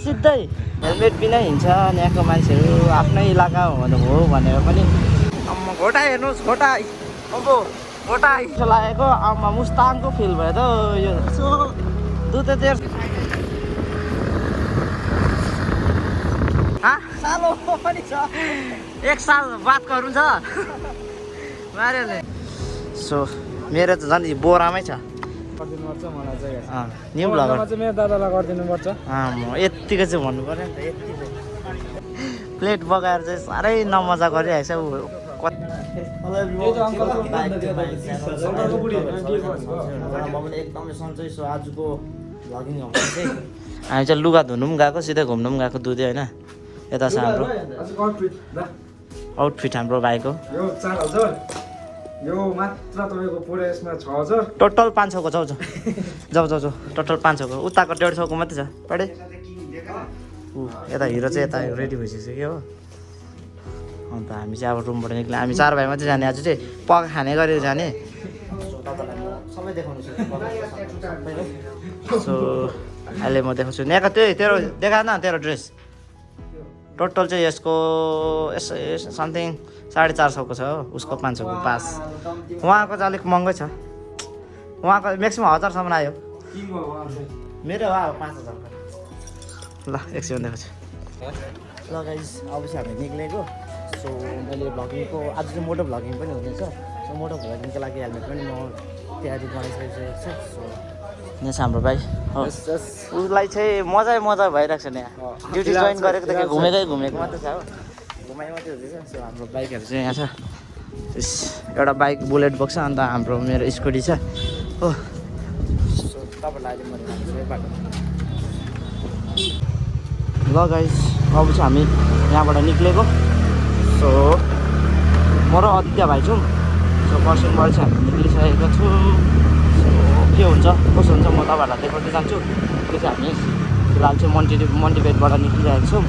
सिधै हेलमेट बिना हिँड्छ यहाँको मान्छेहरू आफ्नै इलाका हो भनेर पनि घोटा हेर्नुहोस् घोटा अब घोटा जस्तो लागेको आमा मुस्ताङको फिल भयो त यो दुधेर सालो पनि छ 1 साल बादको हुन्छ मारेले सो मेरो त झन् बोरामै छ गरिदिनुपर्छ मलाई चाहिँ न्यू ब्लगर चाहिँ मेरो दादालाई गरिदिनुपर्छ म यत्तिको चाहिँ भन्नु पऱ्यो नि त यति प्लेट बगाएर चाहिँ साह्रै नमजा गरिरहेछ ऊ एकदमै सन्चै छु आजको भ्लगिङ चाहिँ हामी चाहिँ लुगा धुनु पनि गएको सिधै घुम्नु पनि गएको दुधे होइन यता छ हाम्रो आउटफिट हाम्रो भाइको यो मात्र तपाईँको पुरा यसमा 6000 टोटल 500 को जाऊ जाऊ टोटल 500 को उताको 150 को मात्रै छ पढे यता हिरो चाहिँ यता रेडी भइसक्यो हो अन्त हामी चाहिँ अब रुमबाट निक्ल्यौँ हामी 4 भाइ मात्रै जाने आज चाहिँ पका खाने गरेर जाने सबै देखाउनु सो अहिले म देखाउँछु यहाँको त्यही तेरो देखा न तेरो ड्रेस टोटल चाहिँ यसको समथिङ 450 को छ हो उसको 500 को पास उहाँको चाहिँ अलिक महँगै छ उहाँको म्याक्सिमम् 1000सम्म आयो मेरो हो 5000 ल एकछिन देखाउँछु ल गाइस अब चाहिँ हामी निक्लेको सो मैले भ्लगिङको आज चाहिँ मोटो भ्लगिङ पनि हुनेछ सो मोटो भ्लगिङको लागि हेलमेट पनि म तयारी बनाइसकेको छु सो यहाँ छ हाम्रो भाइ उसलाई चाहिँ मजा भइरहेको छ नि यहाँ ड्युटी जोइन गरेको त के घुमेको मात्रै छ हो घुमाइ मात्रै हुँदैछ सो हाम्रो बाइकहरू चाहिँ यहाँ छ एउटा बाइक बुलेट बोक्छ अन्त हाम्रो मेरो स्कुटी छ हो सो तपाईँलाई अहिले म देखाउँछु है बाटो ल गाइस अब चाहिँ हामी यहाँबाट निक्लेको सो म र आदित्य भाइ छौँ सो पर्सिङबाट चाहिँ हामी निक्लिसकेको छौँ सो के हुन्छ कसो हुन्छ म तपाईँहरूलाई देखाउँदै जान्छु त्यो चाहिँ हामी फिलहाल चाहिँ मन्टिभेटबाट निक्लिरहेको छौँ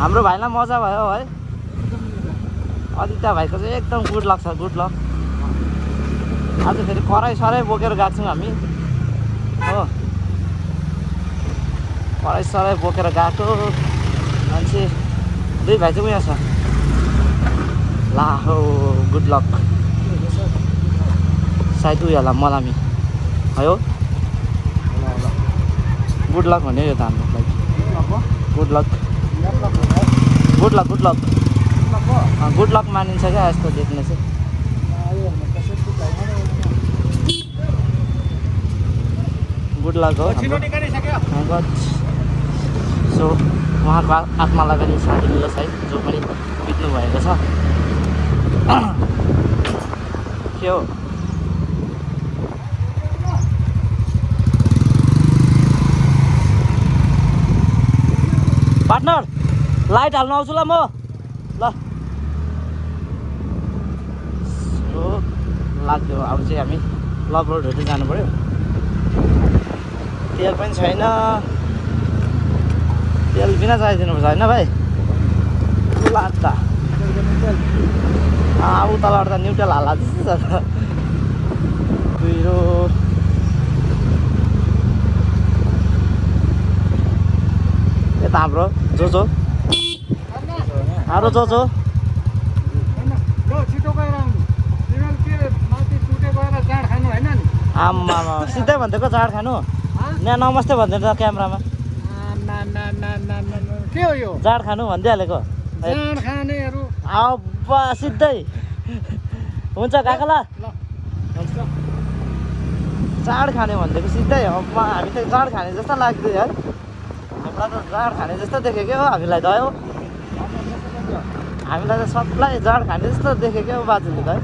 हाम्रो भाइलाई मजा भयो है आदित्य भाइको चाहिँ एकदम गुड लक छ गुड लक आज फेरि कराई बोकेर गएको छौँ हामी हो कराई बोकेर गएको मान्छे 2 भाइ चाहिँ उयो छ ला हो गुड लक सायद उयो होला मलामी है हो गुड लक भन्यो यो त हाम्रो लागि गुड लक मानिन्छ क्या यस्तो देख्ने चाहिँ गुड लक हो सो उहाँको आत्मालाई पनि शान्ति मिलोस् है जो पनि बित्नु भएको छ के हो पार्टनर लाइट हाल्नु आउँछु ल म ल लाग्यो अब चाहिँ हामी लभ रोडहरू जानु पऱ्यो तेल पनि छैन तेल बिना चाहिदिनु पर्छ होइन भाइ लाग्दा उताबाट त न्युट्रल हाल्ला जस्तो छ त कुहिरो यता हाम्रो जो आम्मा सिधै भनिदिएको चाड खानु यहाँ नमस्ते भनिदिनु त क्यामेरामा के हो यो जाड खानु भनिदिइहालेको अब सिधै हुन्छ काका ल चाड खाने भनिदिएको सिधै अब हामी त चाड खाने जस्तो लाग्थ्यो यार हामीलाई त जाड खाने जस्तो देखेको क्या हो हामीलाई त हो हामीलाई त सबलाई जाड खाने जस्तो देखेको क्या हो बाजुले त है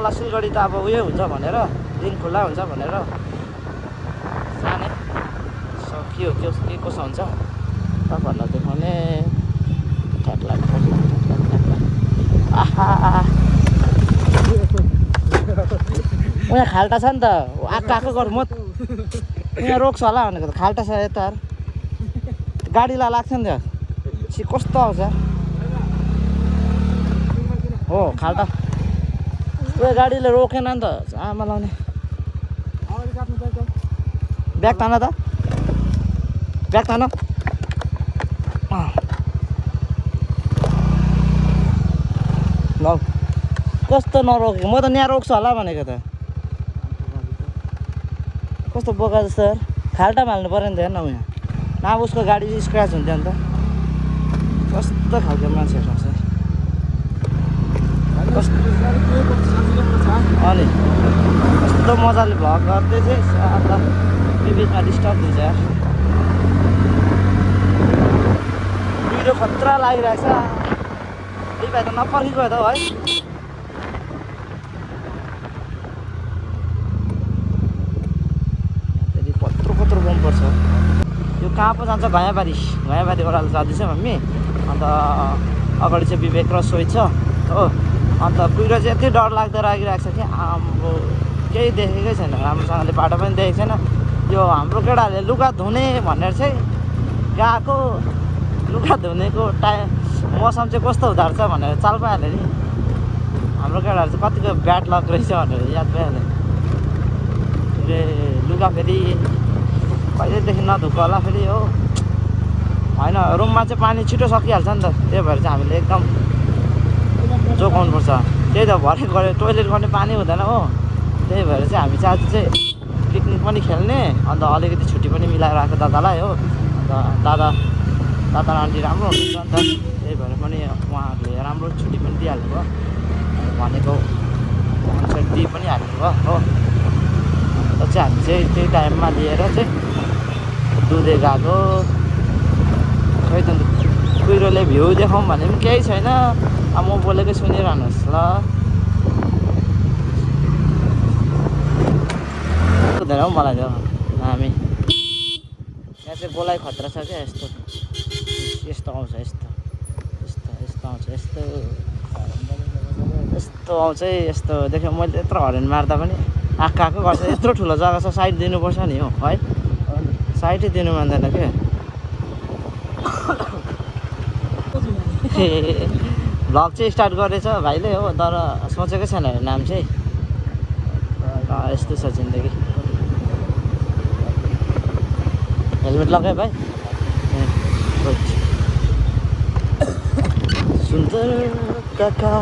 ल सिलगढी त अब उयो हुन्छ भनेर दिन खुल्ला हुन्छ भनेर जाने सो के कसो हुन्छ तपाईँहरूलाई देखाउने उहाँ खाल्टा छ नि त आएको गर्नु म यहाँ रोक्छ होला भनेको त खाल्टा छ यता गाडीलाई लाग्छ नि त कस्तो आउँछ हो खाल्टा उयो गाडीले रोकेन नि त आमा लाउने ब्याग तान त ब्याग तान ल कस्तो नरोकेको म त यहाँ रोक्छु होला भनेको त कस्तो बोका जस्तो यार खाल्टा हाल्नु पऱ्यो नि त हेर्न यहाँ न उसको गाडी स्क्र्याच हुन्थ्यो नि त कस्तो खालको मान्छेहरू छ अनि कस्तो मजाले भ्लग गर्दै चाहिँ अन्त बिचमा डिस्टर्ब दिन्छ यार भिडियो खतरा लागिरहेको छ भाइ त नपर्खिको त है फेरि कत्रो कत्रो बम्पर छ यो कहाँ पो जान्छ घैयाबारी ओह्रालो जाँदैछ मम्मी अन्त अगाडि चाहिँ विवेक र सोही छ हो अन्त कुहिरो चाहिँ यति डर लाग्दो लागिरहेको छ कि हाम्रो केही देखेकै छैन राम्रोसँगले बाटो पनि देखेको छैन यो हाम्रो केटाहरूले लुगा धुने भनेर चाहिँ गएको लुगा धुनेको मौसम चाहिँ कस्तो हुँदो रहेछ भनेर चाल पाइहाल्यो नि हाम्रो केटाहरू चाहिँ कतिको ब्याड लक रहेछ भनेर याद पाइहाल्यो लुगा फेरि कहिलेदेखि नधुको होला फेरि हो होइन रुममा चाहिँ पानी छिटो सकिहाल्छ नि त त्यही भएर चाहिँ हामीले एकदम जोगाउनुपर्छ त्यही त भरे गऱ्यो टोइलेट गर्ने पानी हुँदैन हो त्यही भएर चाहिँ हामी चाहिँ आज चाहिँ पिकनिक पनि खेल्ने अन्त अलिकति छुट्टी पनि मिलाएर आएको दादालाई हो अन्त दादा आन्टी राम्रो हुनुहुन्छ नि त त्यही भएर पनि उहाँहरूले राम्रो छुट्टी पनि दिइहाल्नु भयो भनेको अनुसार दिइ पनि हाल्नु भयो हो अन्त चाहिँ हामी चाहिँ त्यही टाइममा लिएर चाहिँ दुधे गएको खै त कुहिरोले भ्यू देखाउँ भने पनि केही छैन अब म बोलेकै सुनिरहनुहोस् ल हुँदैन हौ मलाई त्यो हामी यहाँ चाहिँ बोलाइ खतरा छ क्या यस्तो आउँछ यस्तो आउँछ यस्तो आउँछ है यस्तो देख्यो मैले यत्रो हरेन मार्दा पनि आएको गर्छ यत्रो ठुलो जग्गा छ साइड दिनुपर्छ नि हो है साइडै दिनु मान्दैन के भ्लग चाहिँ स्टार्ट गरेछ भाइले हो तर सोचेकै छैन अरे नाम चाहिँ यस्तो छ जिन्दगी हेलमेट लगाए भाइ सुन्दर काका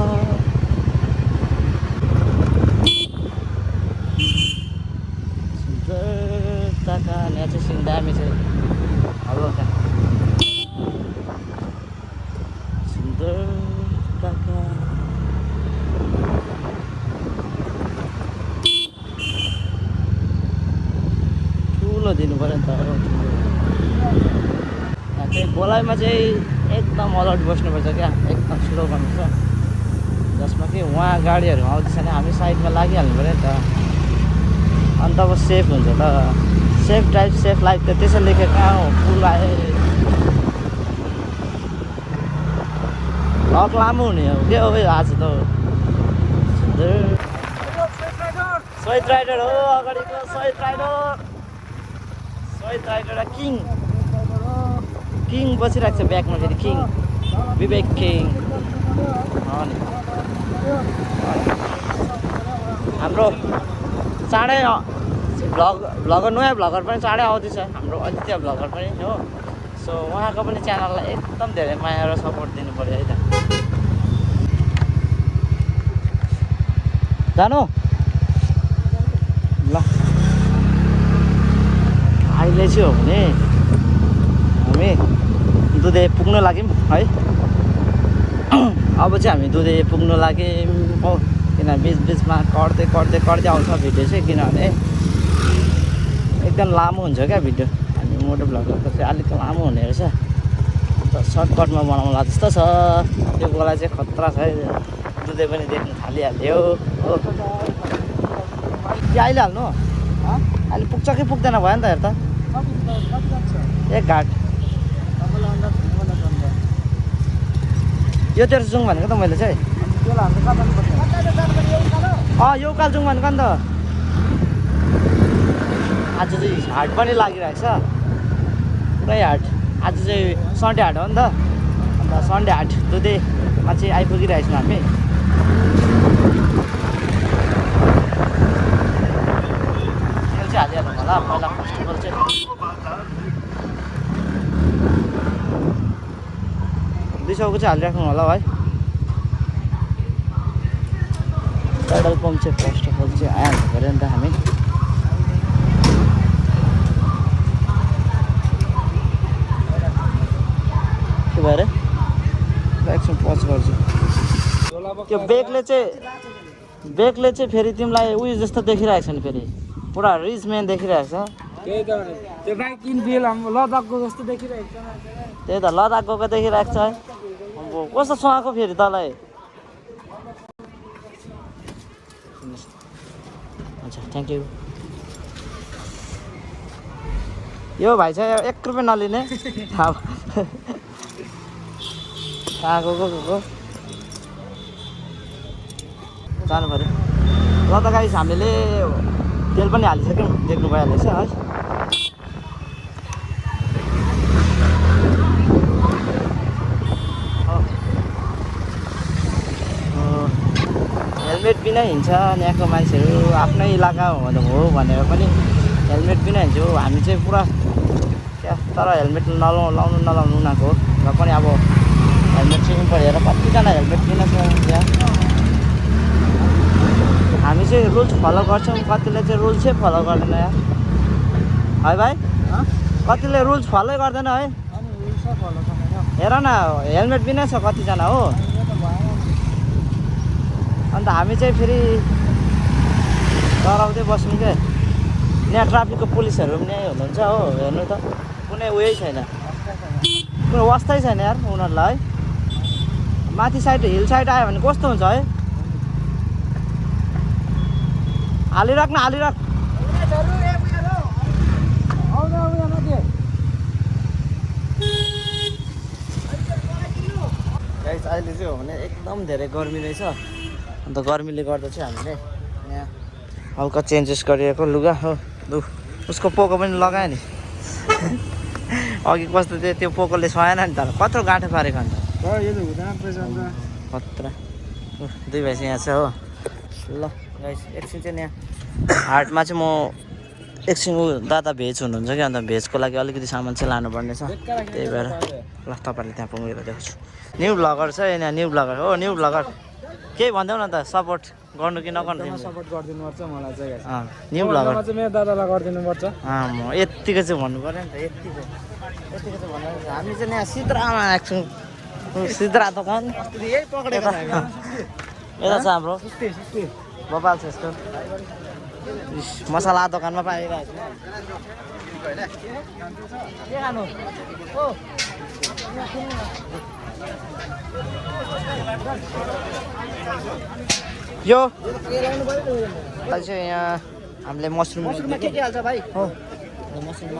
यहाँ चाहिँ सिन दामी चाहिँ अब सुन्दर काका ठुलो दिनु पऱ्यो नि त यहाँ चाहिँ बोलाइमा चाहिँ एकदम अलर्ट बस्नुपर्छ क्या एकदम स्लो गर्नुपर्छ जसमा कि उहाँ गाडीहरू आउँदैछ भने हामी साइडमा लागिहाल्नु पऱ्यो नि त अन्त अब सेफ हुन्छ त सेफ ड्राइभ सेफ लाइफ त त्यसो लेखेको कहाँ हो पुल आयो भ्लग लामो हुने हो के हो आज त सहिद राइडर हो अगाडिको सहिद राइडर किङ बसिरहेको छ ब्याकमा फेरि किङ विवेक किङ हाम्रो चाँडै भ्लगर नयाँ भ्लगर पनि चाँडै आउँदैछ हाम्रो अदित्य भ्लगर पनि हो सो उहाँको पनि च्यानललाई एकदम धेरै माया र सपोर्ट दिनु पऱ्यो है त जानु ल अहिले चाहिँ हो भने हामी दुधे पुग्न लाग्यौँ है अब चाहिँ हामी दुधे पुग्न लाग्यौँ हो किन बिचमा कट्दै आउँछ भिडियो चाहिँ किनभने एकदम लामो हुन्छ क्या भिडियो हामी मोटो भ्लगको चाहिँ अलिक लामो हुने रहेछ अन्त सर्टकटमा बनाउँला जस्तो छ त्यो गोला चाहिँ खतरा छ है दुधे पनि देख्नु थालिहाल्यो हो कि अहिले हाल्नु अहिले पुग्छ कि पुग्दैन भयो नि त हेर त एक घाट यो तेर्सो जाउँ भनेको त मैले चाहिँ यो उकालो जाउँ भनेको नि त आज चाहिँ हाट पनि लागिरहेको छ पुरै हाट आज चाहिँ सन्डे हाट हो नि त अन्त सन्डे हाट दुधेमा चाहिँ आइपुगिरहेको छौँ हामी त्यो चाहिँ हालिहाल्नु होला पहिला फर्स्ट अफ अल चाहिँ दुईसौको चाहिँ हालिराख्नु होला है पेट्रोल पम्प चाहिँ फर्स्ट अफ अल चाहिँ आइहाल्नु पऱ्यो नि त हामी के भएर एकछिन पज गर्छु त्यो बेगले चाहिँ फेरि तिमीलाई उयो जस्तो देखिरहेको छ नि फेरि पुरा रिच म्यान देखिरहेको छ त्यही त त्यो बाइक इनफिल्ड हाम्रो लद्दाखको जस्तो देखिरहेको छ त्यही त लद्दाख गएको देखिरहेको छ है अब कस्तो सुहाएको फेरि तँलाई अच्छा थ्याङ्क यू यो भाइ चाहिँ 1 रुपियाँ नलिने कहाँ गएको जानु पऱ्यो ल त गाइस हामीले तेल पनि हालिसक्यौँ देख्नु भइहालेछ है हेलमेट बिना हिँड्छ यहाँको मान्छेहरू आफ्नै इलाका हो भनेर पनि हेलमेट बिना हिँड्छु हामी चाहिँ पुरा क्या तर हेलमेट लाउनु नलाउनु उनीहरूको र पनि अब हेलमेट चाहिँ परेर कतिजना हेलमेट बिना छ यहाँ हामी चाहिँ रुल्स फलो गर्छौँ कतिले चाहिँ रुल्स चाहिँ फलो गर्दैन यार है भाइ कतिले रुल्स फलो गर्दैन है हेर न हेलमेट बिना छ कतिजना हो अन्त हामी चाहिँ फेरि डराउँदै बस्नु क्या यहाँ ट्राफिकको पुलिसहरू पनि यहीँ हुनुहुन्छ हो हेर्नु त कुनै उयै छैन कुनै वास्तै छैन यार उनीहरूलाई है माथि साइड हिल साइड आयो भने कस्तो हुन्छ है हालिराख न हालिराख गाइस अहिले चाहिँ हो भने एकदम धेरै गर्मी रहेछ अन्त गर्मीले गर्दा चाहिँ हामीले यहाँ हल्का चेन्जेस गरिएको लुगा हो लु उसको पोको पनि लगायो नि अघि कस्तो थियो त्यो पोकोले सुहाएन नि त कत्रो गाँठो पारेको अन्त खतरा 2 भाइ चाहिँ यहाँ छ हो ल गाइस एकछिन चाहिँ यहाँ हाटमा चाहिँ म एकछिन दादा भेज हुनुहुन्छ कि अन्त भेजको लागि अलिकति सामान चाहिँ लानुपर्ने छ त्यही भएर ल तपाईँहरूले त्यहाँ पुगेर देख्छु न्यू ब्लगर छ यहाँ न्यू ब्लगर हो न्यू ब्लगर केही भन्देऊ न त सपोर्ट गर्नु कि नगर्नु सपोर्ट गरिदिनु पर्छ मलाई चाहिँ न्यू ब्लगर चाहिँ मेरो दादालाई गरिदिनु पर्छ म यत्तिको चाहिँ भन्नु पऱ्यो नि त यत्तिको चाहिँ भन्नु हामी चाहिँ यहाँ सिद्रामा आएको छौँ सिद्रा दोकान यही पक्रेको यता छ हाम्रो बबाल छ यसको मसला दोकानमा पाइरहेको छ के खानु हो यो चाहिँ यहाँ हामीले मसरुम के हाल्छ भाइ हो मसरुम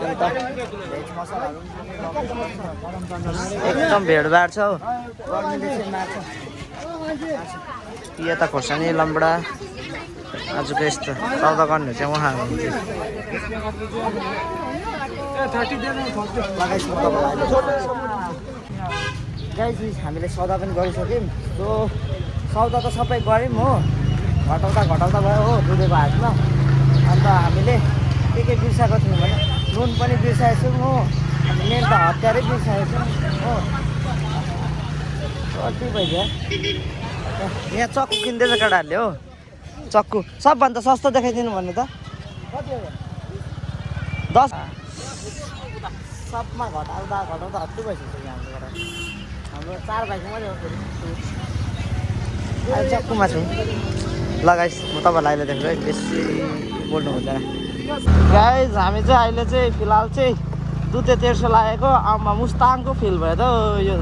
एकदम भेडभाड छ हौ यता खोर्सानी लम्बडा आजको यस्तो सौदा गर्नु चाहिँ उहाँ गाइस हामीले सौदा पनि गरिसक्यौँ सो सौदा त सबै गऱ्यौँ हो घटाउँदा भयो हो दुधेको हाटमा अन्त हामीले के बिर्साएको थियौँ भने नुन पनि बिर्साएको छौँ हो अनि मेन त हतियारै बिर्साएको छौँ हो कति भइसक्यो यहाँ चक्कु किन्दैछ केटाहरूले हो चक्कु सबभन्दा सस्तो देखाइदिनु भन्नु त 10 सबमा घटाउँदा हत्तु भइसक्यो हाम्रो 4 भाइको मात्रै हो अहिले चक्कुमा छु ल गाइस म तपाईँहरूलाई अहिले देख्छु है बेसी बोल्नु हुँदैन गाइस हामी चाहिँ अहिले चाहिँ फिलहाल चाहिँ दुधे तेर्सो लागेको आमा मुस्ताङको फिल भयो त यो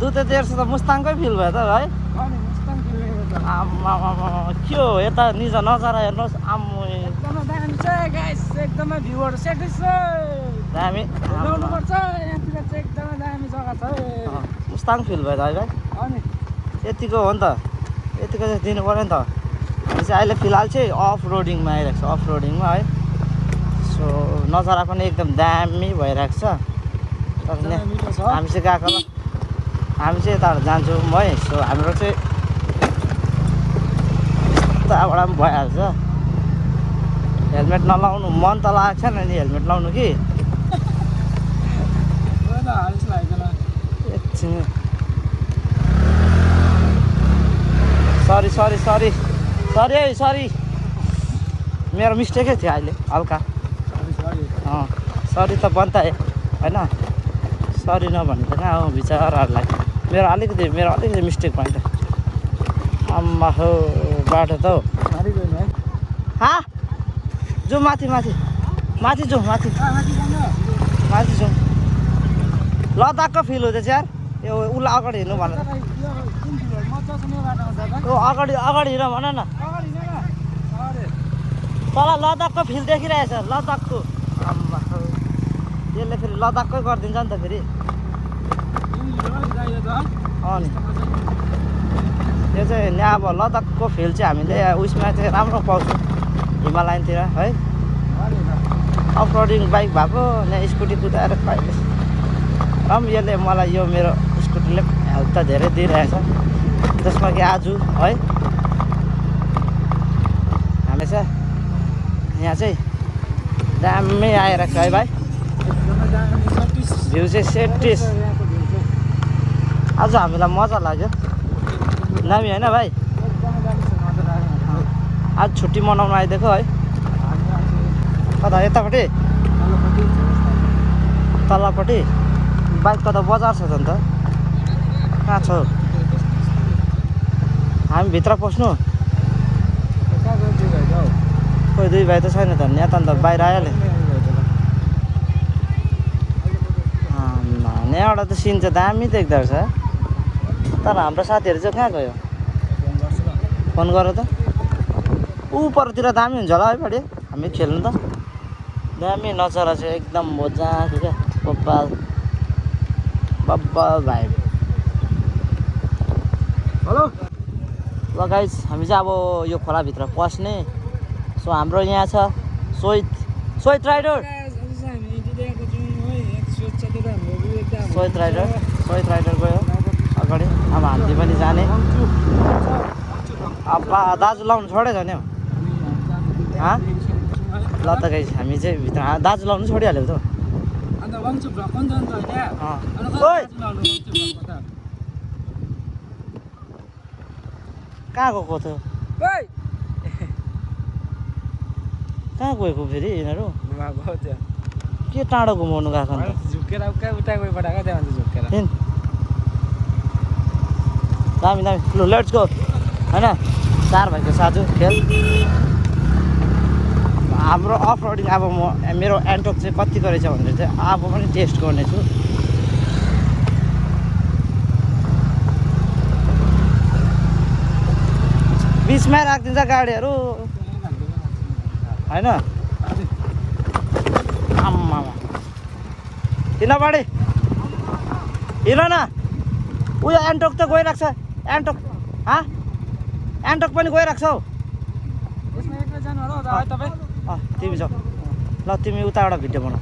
दुधे तेर्सो त मुस्ताङकै फिल भयो त है आमा के हो यता निजा नजारा हेर्नुहोस् आम्मो एकदमै भ्युवर दामी मुस्ताङ फिल भयो त है भाइ यतिको हो नि त यतिको चाहिँ दिनु पऱ्यो नि त हामी चाहिँ अहिले फिलहाल चाहिँ अफ रोडिङमा आइरहेको छ अफ रोडिङमा है सो नजारा पनि एकदम दामी भइरहेको छ तर हामी चाहिँ गएको ल हामी चाहिँ यताबाट जान्छौँ है सो हाम्रो चाहिँ उताबाट पनि भइहाल्छ हेलमेट नलाउनु मन त लागेको छैन नि हेलमेट लाउनु कि एकछिन सरी सरी सरी सरी है सरी मेरो मिस्टेकै थियो अहिले हल्का सरी त बन्ताए होइन सरी नभन्नु त कहाँ हो बिचराहरूलाई मेरो अलिकति मिस्टेक भयो त आम्मा हो बाटो त हौ हाँ जाउँ माथि माथि माथि जाउँ माथि माथि जाउँ लद्दाखको फिल हुँदैछ यार यो उसलाई अगाडि हिँड्नु भन अगाडि हिँड भन न तल लद्दाखको फिल देखिरहेछ लद्दाखको आम्मा हो यसले फेरि लद्दाखकै गरिदिन्छ नि त फेरि नि यो चाहिँ यहाँ अब लद्दाखको फिल चाहिँ हामीले उयसमा चाहिँ राम्रो पाउँछौँ हिमालयनतिर है अफ रोडिङ बाइक भएको यहाँ स्कुटी कुदाएर कहिले र पनि यसले मलाई यो मेरो स्कुटीले हेल्प त धेरै दिइरहेछ जसमा कि आज है हामी चाहिँ यहाँ चाहिँ दामी आइरहेको छ है भाइ भ्यू चाहिँ सेटिस आज हामीलाई मजा लाग्यो दामी होइन भाइ आज छुट्टी मनाउनु आइदिएको है कता यतापट्टि तल्लोपट्टि बाइकको त बजार छ त अन्त कहाँ छ हामी भित्र पस्नु खोइ दुई भाइ त छैन त यहाँ त अन्त बाहिर आइहाल्यो यहाँबाट त सिन चाहिँ दामी देख्दो रहेछ तर हाम्रो साथीहरू चाहिँ कहाँ गयो फोन गर त ऊ परतिर दामी हुन्छ होला है बढी हामी खेल्नु त दामी नचरा चाहिँ एकदम मजाको क्या बब्बाल बब्बाल भाइ हेलो ल गाइस हामी चाहिँ अब यो खोलाभित्र पस्ने सो हाम्रो यहाँ छ सोहित राइडर सोहित राइडर गयो अगाडि अब हामी पनि जाने अब दाजु लाउनु छोडेछ नि हौ ल त गाइस हामी चाहिँ भित्र दाजु लाउनु छोडिहाल्यो त कहाँ गएको थियो कहाँ गएको फेरि यिनीहरू के टाढो घुमाउनु गएको अन्त दामी दामी लु लेट्स गो होइन 4 भाइको साझु खेल हाम्रो अफ रोडिङ अब मेरो एन्टोक चाहिँ कतिको रहेछ भनेर चाहिँ अब पनि टेस्ट गर्नेछु बिचमा राखिदिन्छ गाडीहरू होइन आम्मा हिँड बाडी हिँड न उयो एन्टोक त गइरहेको छ एन्टोक एन्टोक पनि गइरहेको छ हौ तिमी जाऊ ल तिमी उताबाट भिडियो बनाऊ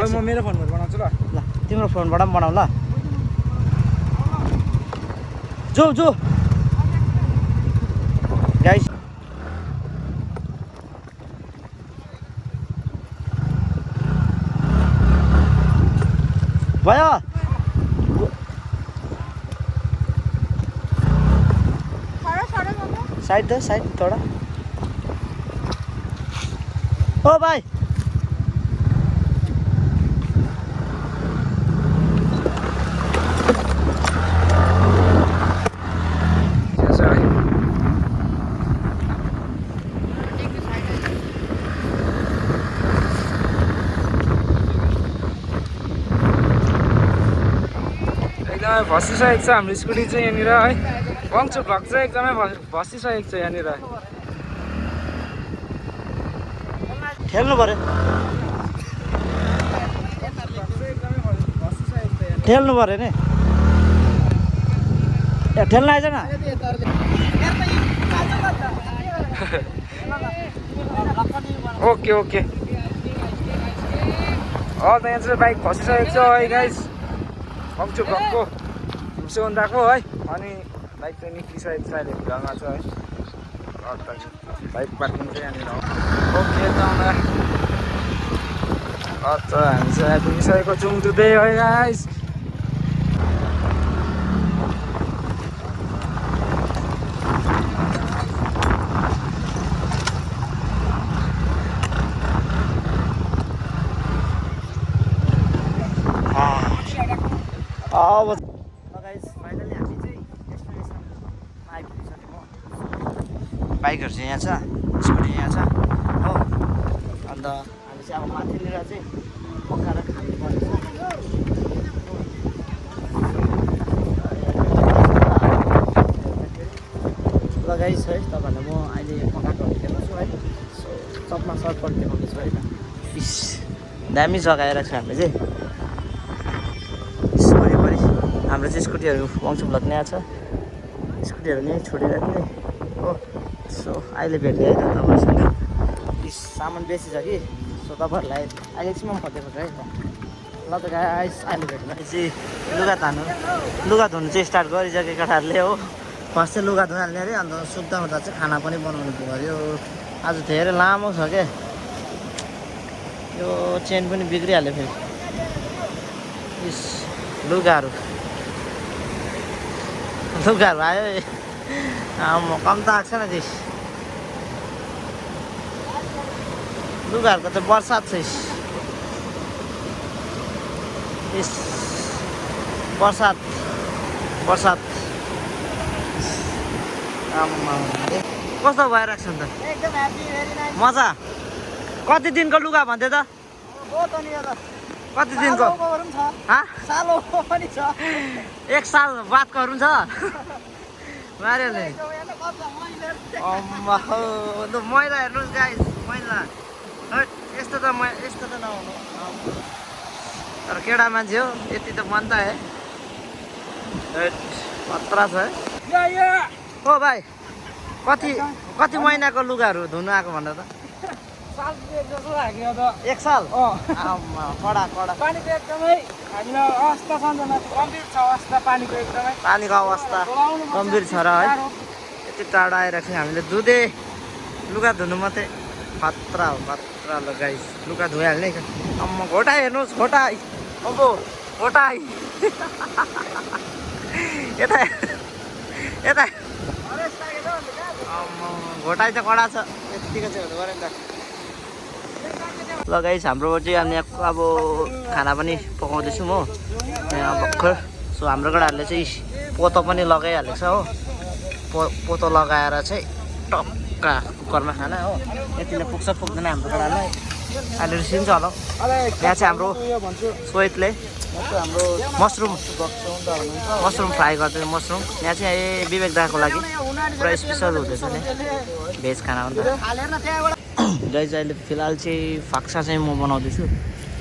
म मेरो फोनबाट बनाउँछु ल तिम्रो फोनबाट पनि बनाऊ ल जो गाइस भयो साइड थोड़ा ओ भाई एकदमै भसिसकेको छ हाम्रो स्कुटी चाहिँ यहाँनिर है वङचु भ्लग चाहिँ एकदमै भसिसकेको छ यहाँनिर ठेल्नु पर्यो ठेल्नु पर्यो नि ए ठेल्न आइज न ओके ओके त यहाँ चाहिँ बाइक फसिसकेको छ है गाइस वङचु भ्लगको हिमसो हुँदाको है अनि बाइक चाहिँ निक्लिसकेको छ अहिले भिडमा छ है बाइक पार्किङ चाहिँ यहाँनिर हो ओके त हामी चाहिँ आइपुगिसकेको छौँ टुडे है गाइस अब गाइस फाइनली हामी चाहिँ डेस्टिनेसनमा आइपुगिसक्यौँ हो बाइकहरू चाहिँ यहाँ छ स्कुटी यहाँ छ हो अन्त हामी चाहिँ अब माथिनिर चाहिँ पकाएर खानुपर्नेछ ल गाइस है तपाईँहरूलाई म अहिले पकाएकोहरू देखाउँछु है सो सबमा सर्टकट देखाउँदैछु है इस दामी जग्गा आइरहेको छ हामीले चाहिँ हाम्रो चाहिँ स्कुटीहरू वङचु ब्लक यहाँ छ स्कुटीहरू नि छोडिराख्ने हो सो अहिले भेट्यो है त तपाईँहरूसँग सामान बेसी छ कि सो तपाईँहरूलाई अहिले एकछिनमा फर्केको छ है त ल त गाइस अहिले भेट्नु चाहिँ लुगा धुनु चाहिँ स्टार्ट गरिसक्यो केटाहरूले हो फर्स्ट चाहिँ लुगा धुइहाल्ने अरे अन्त सुत्दा हुँदा चाहिँ खाना पनि बनाउनु पऱ्यो आज धेरै लामो छ क्या यो चेन पनि बिग्रिहाल्यो फेरि इस लुगाहरू आयो कम त आएको छैन त्यस लुगाहरूको त बर्सात छ यस बर्सात कस्तो भइरहेको छ नि त एकदम ह्याप्पी भेरी नाइस मजा कति दिनको लुगा भन्थे त कति दिनको एक साल बादकोहरू छ मारिहाल्ने मैला हेर्नुहोस् गाइस मैला यस्तो त नहुनु तर केटा मान्छे हो यति त मन त है खतरा छ है हो भाइ कति महिनाको लुगाहरू धुनु आएको भनेर त एक साल कडा पानीको एकदमै हामीलाई अवस्था गम्भीर छ अवस्था पानीको एकदमै पानीको अवस्था गम्भीर छ र है यति टाढा आइरहेको छ हामीले दुधे लुगा धुनु मात्रै खतरा हो खतरा ल गाइस लुगा धोइहाल्ने घोटाइ हेर्नुहोस् घोटाइ अब घोटाइ यता घोटाइ त कडा छ यतिको चाहिँ हुनु पऱ्यो नि त ल गाइस हाम्रो चाहिँ अनि अब खाना पनि पकाउँदैछौँ हो यहाँ भर्खर सो हाम्रो केटाहरूले चाहिँ पोतो पनि लगाइहालेको छ हो पोतो लगाएर चाहिँ टक्का कुकरमा खाना हो यतिले पुग्छ पुग्दैन हाम्रो केटाहरूलाई अहिले रिसिन्छ होला यहाँ चाहिँ हाम्रो सोहितले हाम्रो मसरुम फ्राई गर्दैछ मसरुम यहाँ चाहिँ विवेक दाको लागि पुरा स्पेसल हुँदैछ नि भेज खाना हो नि त गाइस अहिले फिलहाल चाहिँ फाक्सा चाहिँ म बनाउँदैछु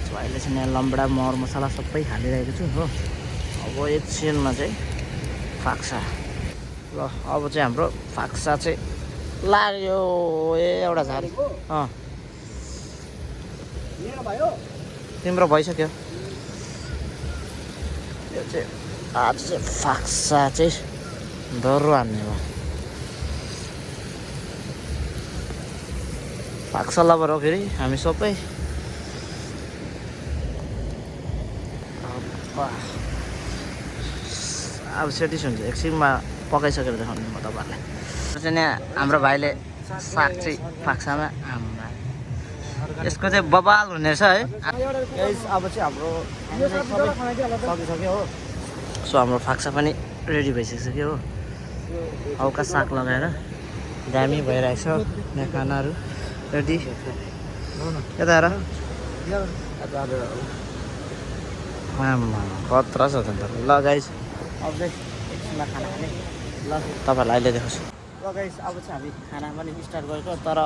सो अहिले चाहिँ यहाँ लम्बडा मर मसला सबै हालिरहेको छु हो अब एकछिनमा चाहिँ फाक्सा ल अब चाहिँ हाम्रो फाक्सा चाहिँ लाग्यो एउटा झारी तिम्रो भइसक्यो यो चाहिँ आज चाहिँ फाक्सा चाहिँ डरो हान्ने हो फाक्सा लबर हो फेरि हामी सबै अब सेटिस हुन्छ एकछिनमा पकाइसकेर देखाउने म तपाईँहरूलाई चाहिँ यहाँ हाम्रो भाइले साग चाहिँ फाक्सामा यसको चाहिँ बबाल हुने रहेछ है अब चाहिँ हाम्रो सकिसक्यो हो सो हाम्रो फाक्सा पनि रेडी भइसक्यो हो हल्का साग लगाएर दामी भइरहेछ यहाँ खानाहरू रेडी यता हेर खतरा छ त ल गाइस अब चाहिँ एकछिनमा खाना खाने ल तपाईँहरूलाई अहिले देखाउँछु ल गाइस अब चाहिँ हामी खाना पनि स्टार्ट गरेको तर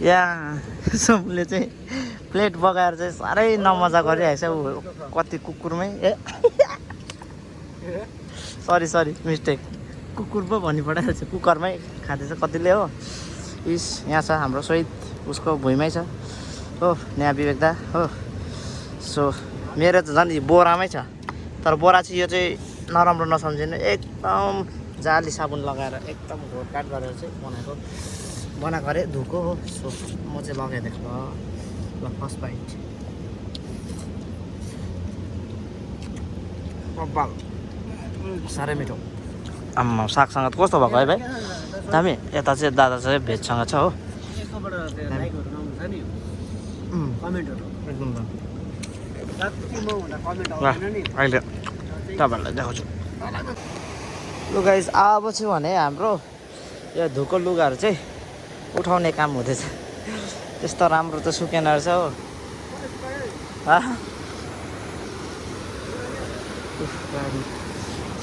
यहाँ सोमले चाहिँ प्लेट बगाएर चाहिँ साह्रै नमजा गरिरहेछ ऊ कति कुकुरमै सरी मिस्टेक कुकुर पो भनि पठाएको छ कुकरमै खाँदैछ कतिले हो इस यहाँ छ हाम्रो सोहित उसको भुइँमै छ हो यहाँ विवेक दा हो सो मेरो त झन् बोरामै छ तर बोरा चाहिँ यो चाहिँ नराम्रो नसम्झिनु एकदम जाली साबुन लगाएर एकदम घोटघाट गरेर चाहिँ बनाएको अरे धोएको हो। सो म चाहिँ लगाइदिएको ल फर्स्ट बाइट साह्रै मिठो। आम्मा सागसँग कस्तो भएको है भाइ दामी। यता चाहिँ दादा चाहिँ भेजसँग छ हो एकदम अहिले तपाईँहरूलाई देखाउँछु। लु गाइस अब चाहिँ भने हाम्रो यो धोको लुगाहरू चाहिँ उठाउने काम हुँदैछ। त्यस्तो राम्रो त सुकेन रहेछ हो।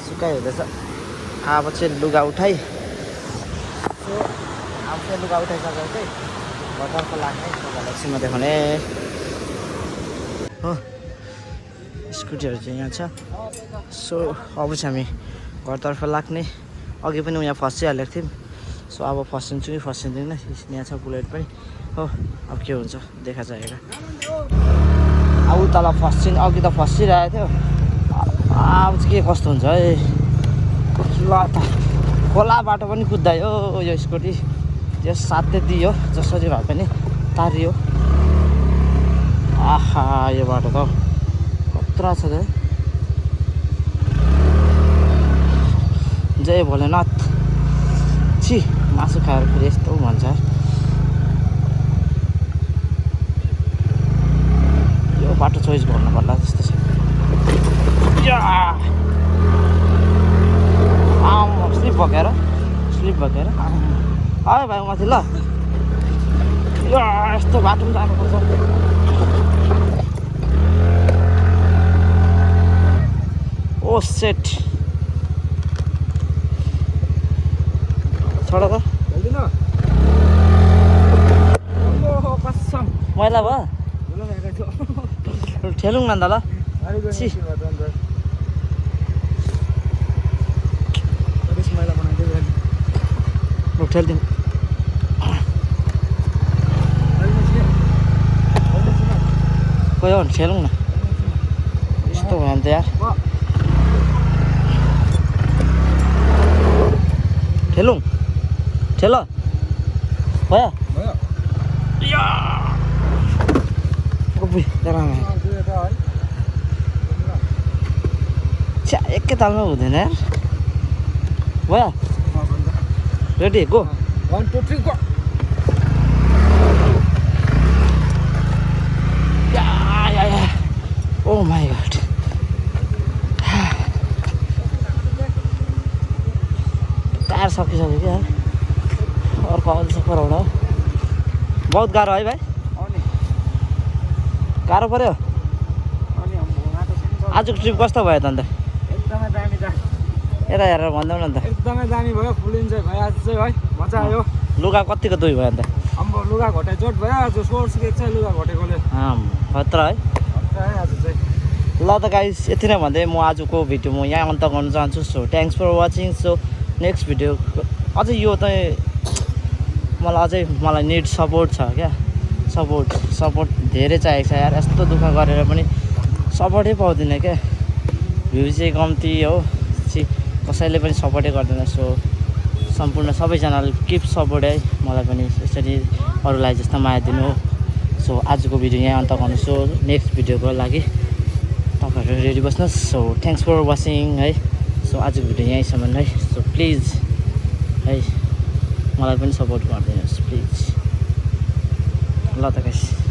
सुकाइ हुँदैछ। अब चाहिँ लुगा उठाइ अब चाहिँ लुगा उठाइसकेर चाहिँ घरतर्फ लाग्ने एकछिनमा देखाउने हो। स्कुटीहरू चाहिँ यहाँ छ। सो अब चाहिँ हामी घरतर्फ लाग्ने। अघि पनि यहाँ फसिहालेको थियौँ। सो अब फसिन्छु कि फसिँदैन यहाँ छ बुलेट पनि हो। अब के हुन्छ देखा जाएगा। अब तल फसिन् अघि त फसिरहेको थियो। अब चाहिँ के कस्तो हुन्छ है ल त। खोला बाटो पनि कुद्दायो यो स्कुटी। यो साथै दियो जसरी भए पनि तारियो। आहा यो बाटो त खतरा छ है। जय भोलेनाथ। छि मासु खाएर फेरि यस्तो भन्छ। यो बाटो चोइस गर्नु पर्ला जस्तो छ। स्लिप भकेर आयो भाइ माथि ल। यस्तो बाटो पनि जानुपर्छ। ओ सेट छोड त मैला भयो ठेलौँ न त ल। ठेल्दिउँ कोही हो भने ठेलौँ न। यस्तो भयो भने त यार ठेलौँ ठेल भयो छ्या एकैतालमा हुँदैन यार। भयो ready go 1 2 3 go. Oh my god tyre सकिसक्यो क्या। अर्को आउँदैछ परबाट। बहुत गाह्रो है भाइ। गाह्रो पऱ्यो। आजको ट्रिप कस्तो भयो त अन्त? एकदमै दामी छ। यता हेरेर भन्दैौ न त। एकदमै दामी भयो। फुल इन्जोय भयो आज चाहिँ है। मजा आयो। लुगा कतिको दुई भयो अन्त? अम्बो लुगा घटाइ चोट भयो आज। सोर्स के छ लुगा घटेकोले। खतरा है आज चाहिँ। ल त गाइस यति नै भन्दै म आजको भिडियो म यहाँ अन्त गर्न चाहन्छु। So thanks for watching. So next video अझै यो चाहिँ मलाई निड सपोर्ट छ क्या। सपोर्ट धेरै चाहिएको छ यार। यस्तो दुःख गरेर पनि सपोर्टै पाउँदिनँ क्या। भ्यू चाहिँ कम्ती हो। कसैले पनि सपोर्टै गर्दैन। सो सम्पूर्ण सबैजनाले किप सपोर्ट है। मलाई पनि यसरी अरूलाई जस्तो माया दिनु। सो आजको भिडियो यहाँ अन्त गर्नु। सो नेक्स्ट भिडियोको लागि तपाईँहरू रेडी बस्नुहोस्। सो थ्याङ्क्स फर वाचिङ है। सो आजको भिडियो यहीँसम्म है। सो प्लिज है मलाई पनि सपोर्ट गरिदिनुहोस् प्लिज। ल त गाइस।